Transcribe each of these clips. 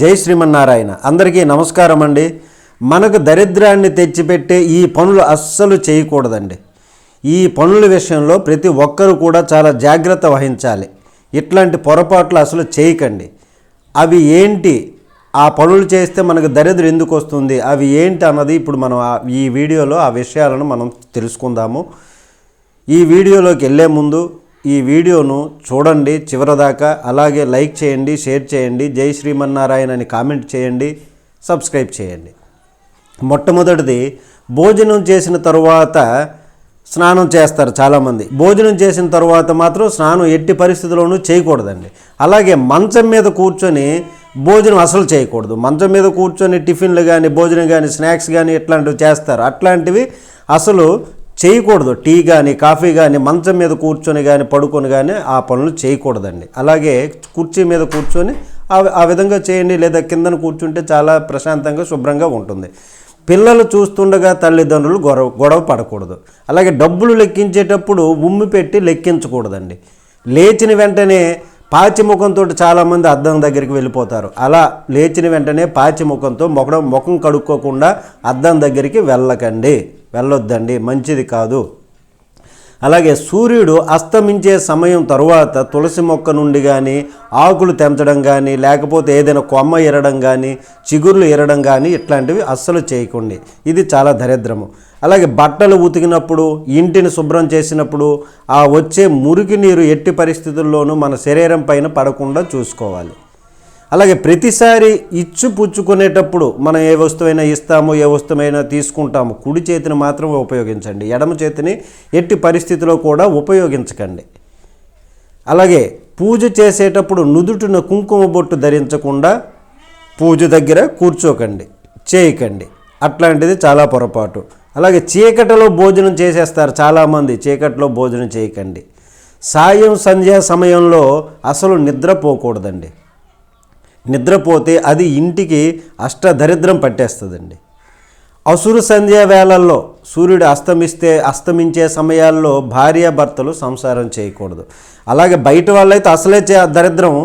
జై శ్రీమన్నారాయణ. అందరికీ నమస్కారం అండి. మనకు దరిద్రాన్ని తెచ్చిపెట్టే ఈ పనులు అస్సలు చేయకూడదండి. ఈ పనుల విషయంలో ప్రతి ఒక్కరూ కూడా చాలా జాగ్రత్త వహించాలి. ఇట్లాంటి పొరపాట్లు అసలు చేయకండి. అవి ఏంటి, ఆ పనులు చేస్తే మనకు దరిద్రం ఎందుకు వస్తుంది, అవి ఏంటి అన్నది ఇప్పుడు మనం ఈ వీడియోలో ఆ విషయాలను మనం తెలుసుకుందాము. ఈ వీడియోలోకి వెళ్ళే ముందు ఈ వీడియోను చూడండి చివరిదాకా. అలాగే లైక్ చేయండి, షేర్ చేయండి, జై శ్రీమన్నారాయణ అని కామెంట్ చేయండి, సబ్స్క్రైబ్ చేయండి. మొట్టమొదటిది, భోజనం చేసిన తరువాత స్నానం చేస్తారు చాలామంది. భోజనం చేసిన తర్వాత మాత్రం స్నానం ఎట్టి పరిస్థితుల్లోనూ చేయకూడదండి. అలాగే మంచం మీద కూర్చొని భోజనం అసలు చేయకూడదు. మంచం మీద కూర్చొని టిఫిన్లు కానీ, భోజనం కానీ, స్నాక్స్ కానీ ఇట్లాంటివి చేస్తారు. అట్లాంటివి అసలు చేయకూడదు. టీ కానీ, కాఫీ కానీ మంచం మీద కూర్చొని కానీ, పడుకొని కానీ ఆ పనులు చేయకూడదండి. అలాగే కుర్చీ మీద కూర్చొని ఆ విధంగా చేయండి, లేదా కిందన కూర్చుంటే చాలా ప్రశాంతంగా శుభ్రంగా ఉంటుంది. పిల్లలు చూస్తుండగా తల్లిదండ్రులు గొడవ పడకూడదు. అలాగే డబ్బులు లెక్కించేటప్పుడు ఉమ్మి పెట్టి లెక్కించకూడదండి. లేచిన వెంటనే పాచిముఖంతో చాలామంది అద్దం దగ్గరికి వెళ్ళిపోతారు. అలా లేచిన వెంటనే పాచిముఖంతో ముఖం కడుక్కోకుండా అద్దం దగ్గరికి వెళ్ళొద్దండి, మంచిది కాదు. అలాగే సూర్యుడు అస్తమించే సమయం తరువాత తులసి మొక్క నుండి కానీ, ఆకులు తెంచడం కానీ, లేకపోతే ఏదైనా కొమ్మ ఎరడం కానీ, చిగుర్లు ఎరడం కానీ ఇట్లాంటివి అస్సలు చేయకండి. ఇది చాలా దరిద్రము. అలాగే బట్టలు ఉతికినప్పుడు, ఇంటిని శుభ్రం చేసినప్పుడు ఆ వచ్చే మురికి నీరు ఎట్టి పరిస్థితుల్లోనూ మన శరీరం పైన పడకుండా చూసుకోవాలి. అలాగే ప్రతిసారి ఇచ్చు పుచ్చుకునేటప్పుడు మనం ఏ వస్తువైనా ఇస్తామో, ఏ వస్తువైనా తీసుకుంటామో కుడి చేతిని మాత్రమే ఉపయోగించండి. ఎడమ చేతిని ఎట్టి పరిస్థితిలో కూడా ఉపయోగించకండి. అలాగే పూజ చేసేటప్పుడు నుదుటిన కుంకుమ బొట్టు ధరించకుండా పూజ దగ్గర చేయకండి. అట్లాంటిది చాలా పొరపాటు. అలాగే చీకటిలో భోజనం చేసేస్తారు చాలామంది. చీకటిలో భోజనం చేయకండి. సంధ్యా సమయంలో అసలు నిద్రపోకూడదండి. నిద్రపోతే అది ఇంటికి అష్టదరిద్రం పట్టేస్తుందండి. అసురు సంధ్యా వేళల్లో సూర్యుడు అస్తమించే సమయాల్లో భార్యాభర్తలు సంసారం చేయకూడదు. అలాగే బయట వాళ్ళైతే అసలే దరిద్రం.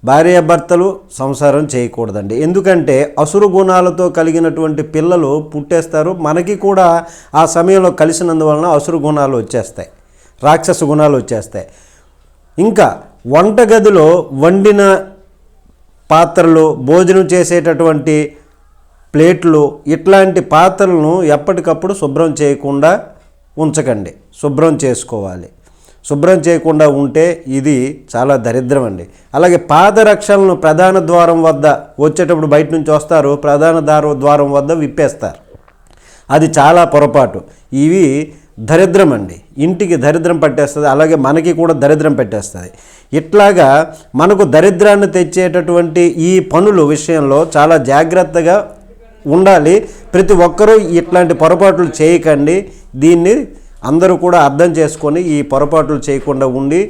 భార్యాభర్తలు సంసారం చేయకూడదండి. ఎందుకంటే అసురు గుణాలతో కలిగినటువంటి పిల్లలు పుట్టేస్తారు. మనకి కూడా ఆ సమయంలో కలిసినందువలన అసురు గుణాలు వచ్చేస్తాయి, రాక్షస గుణాలు వచ్చేస్తాయి. ఇంకా వంటగదిలో వండిన పాత్రలు, భోజనం చేసేటటువంటి ప్లేట్లు, ఇట్లాంటి పాత్రలను ఎప్పటికప్పుడు శుభ్రం చేయకుండా ఉంచకండి. శుభ్రం చేసుకోవాలి. శుభ్రం చేయకుండా ఉంటే ఇది చాలా దరిద్రం అండి. అలాగే పాదరక్షలను ప్రధాన ద్వారం వద్ద వచ్చేటప్పుడు బయట నుంచి వస్తారు, ప్రధాన ద్వారం వద్ద విప్పేస్తారు. అది చాలా పొరపాటు. ఇవి దరిద్రం అండి. ఇంటికి దరిద్రం పట్టేస్తుంది. అలాగే మనకి కూడా దరిద్రం పెట్టేస్తుంది. ఇట్లాగా మనకు దరిద్రాన్ని తెచ్చేటటువంటి ఈ పనుల విషయంలో చాలా జాగ్రత్తగా ఉండాలి. ప్రతి ఒక్కరూ ఇట్లాంటి పొరపాట్లు చేయకండి. దీన్ని అందరూ కూడా అర్థం చేసుకొని ఈ పొరపాట్లు చేయకుండా ఉండి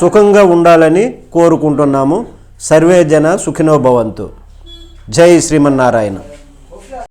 సుఖంగా ఉండాలని కోరుకుంటున్నాము. సర్వే జన సుఖినో భవంతు. జై శ్రీమన్నారాయణ.